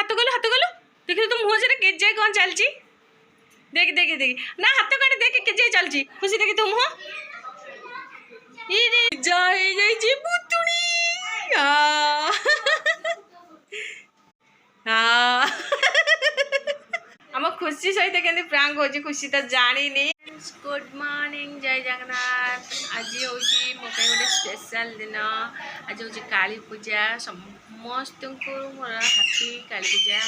हाथ गलु देख तो मुँह से केजे कौन चलची देख देख देख ना हाथ काटे देख केजे चलची खुशी देखी तो मुँह ये जाई बुतुणी हाँ आम खुशी सहित के प्रांक हो खुशी तो जानी गुड मॉर्निंग जय जगन्नाथ आज हूँ मो गोटे स्पेशल दिन आज हूँ काली पूजा समस्त को मोर हाथी काली पूजा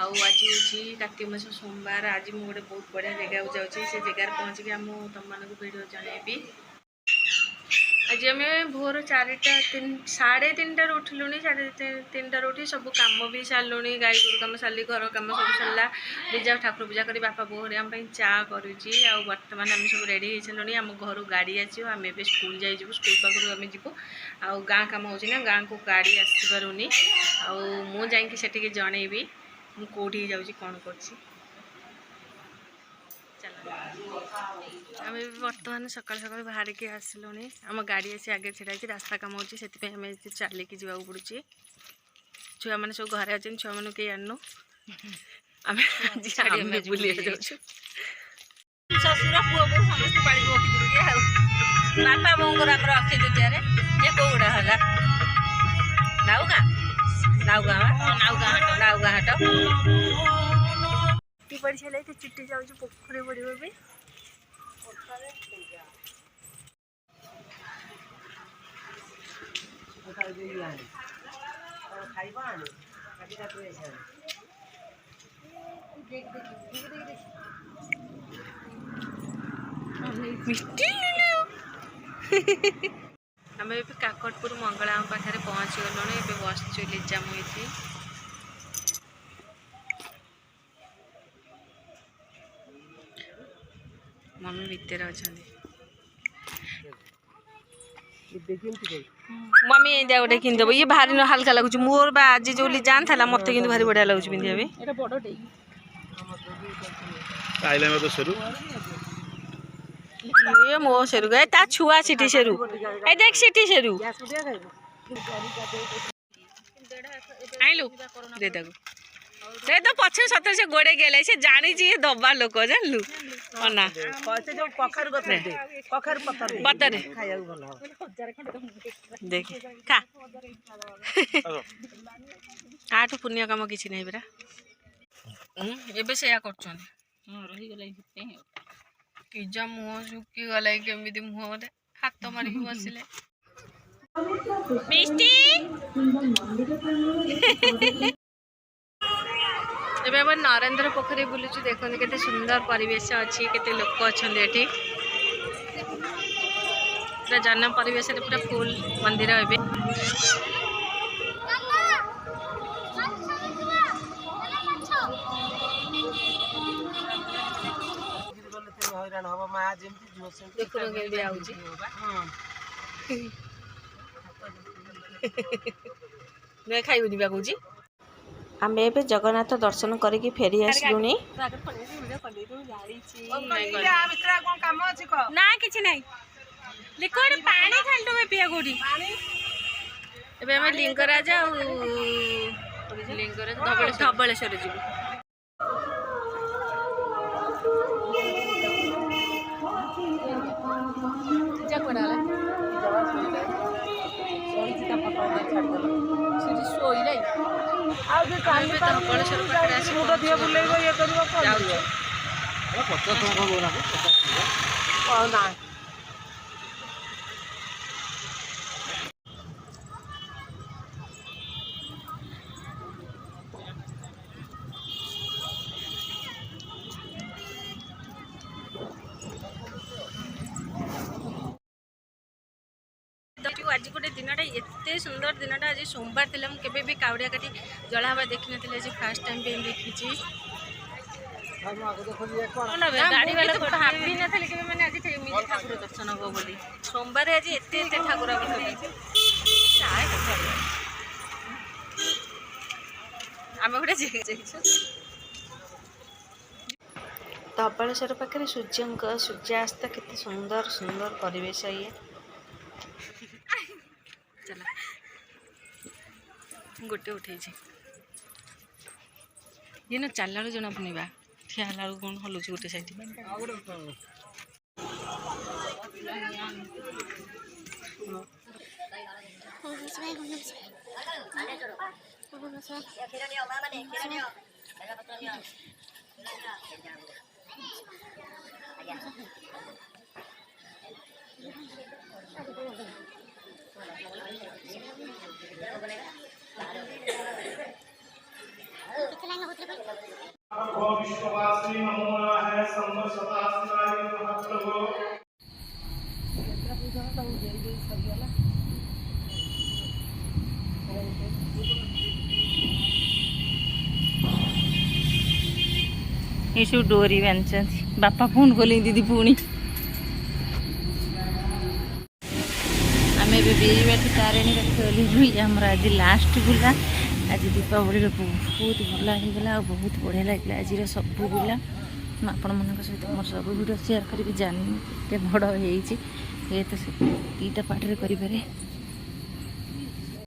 आज हूँ कार्तिक मास सोमवार आज मुझे गोटे बहुत बढ़िया जगह जाऊँगी से जगार पहुँचिक तुम मानक वीडियो जनइबी आज आम भोर 3:30 उठलु 3:30 उठी सब कम भी सारू गाई गोरु कम सारी घर कम सब सरला पूजा ठाकुर पूजा कर बापा बोहरी आम चा करुँची बर्तमान आम सब रेडी हो सारूँ आम घर गाड़ी आसो आम ए स्कूल जाइबू स्कूल पाखु आम जीवु आ गाँ कम हो गाँ को गाड़ी आसपारूनी आठी जनइबी मु कौटी जाऊँगी कौन कर आम बर्तमान सकाल सकाल बाहर के आसलु आम गाड़ी आसी आगे छाई रास्ता कम होती से चलिक जावाक पड़ुची छुआ मैंने सब घर अच्छे छुआ मान कहीं आनु आम बुले शशुर पुओ को समस्त पाड़ी पकड़ी बापा बोर आम अक्षय तृतीय ये कौड़ा है नाउगा नाउगा नाउगा हाट पड़ी सारे चुट्टी जाऊँ पोखरी पड़ो भी आम ए काकटपुर मंगला पाखे पहुँची गलुँ ए बस लिजा मुझे मम्मी भितर अच्छा मम्मी एंदा गोटे किनदेव ये भारी हल्का लगुच मोर बा आज जो जान था मत कि भारी बढ़िया लगुच पिंधा ये मो सेरु गए ता छुआ सिटी सेरु ए देख सिटी सेरु आइलु दे दे से तो पछे सतर से गोड़े गेले से जानी जी दबा लोक जानलु अना कहते जो कखर पत्थर दे कखर पत्थर पत्थर खाया भल देख खा आठु पुण्य काम किछि नै बेरा एबे से या करछन रही गलै किजा मुह सुकी गलै केमिति मुह रे हाथ मारी बसिले मिष्टी एबे हम नरेंद्र पोखरी बुलुचु देखते केते सुंदर परिवेश अच्छी केते लोक अच्छा पूरा जन परिवेश पूरा फुल मंदिर एबे खाइबनी बा कहूँ आम ए जगन्नाथ दर्शन करके फेरी आसलु ना कि ना लिक्विड पानी खाली पिया कौटी एबे आम लिंगराज लिंगराज धबलेश्वर जीवु आज गोटे दिनटा एत सुंदर दिनटा आज सोमवार थी मुझे भी कावड़िया काटी जला हवा देखी नी आज फास्ट टाइम पे देखी गाड़ी वाला भाभी नी कि मैंने आज ठाकुर दर्शन हम बोली सोमवार आज एत ठाकुर आम गोटे धबलेश्वर पाखे सूर्यास्त केते सुंदर सुंदर परिवेश ये चला गोटे उठे ये ना चलला बेलू जना पुनिबा ठिया होला बेलू कौन हलुची गोटे साइड विश्ववासी नमो नमः संवत्सराय महाप्रभु ये सब डोरी बांधुଛନ୍ତି बापा फोन कले दीदी पुणी आम बेबाठी तारिणी पाखे आमर आज लास्ट बुला आज दीपावली बहुत भल होगला बहुत बढ़िया लगे आज सब बुला आपण मान सहित मोर सब वीडियो शेयर करी जानी बड़ हो ये तो 2टा पार्ट करें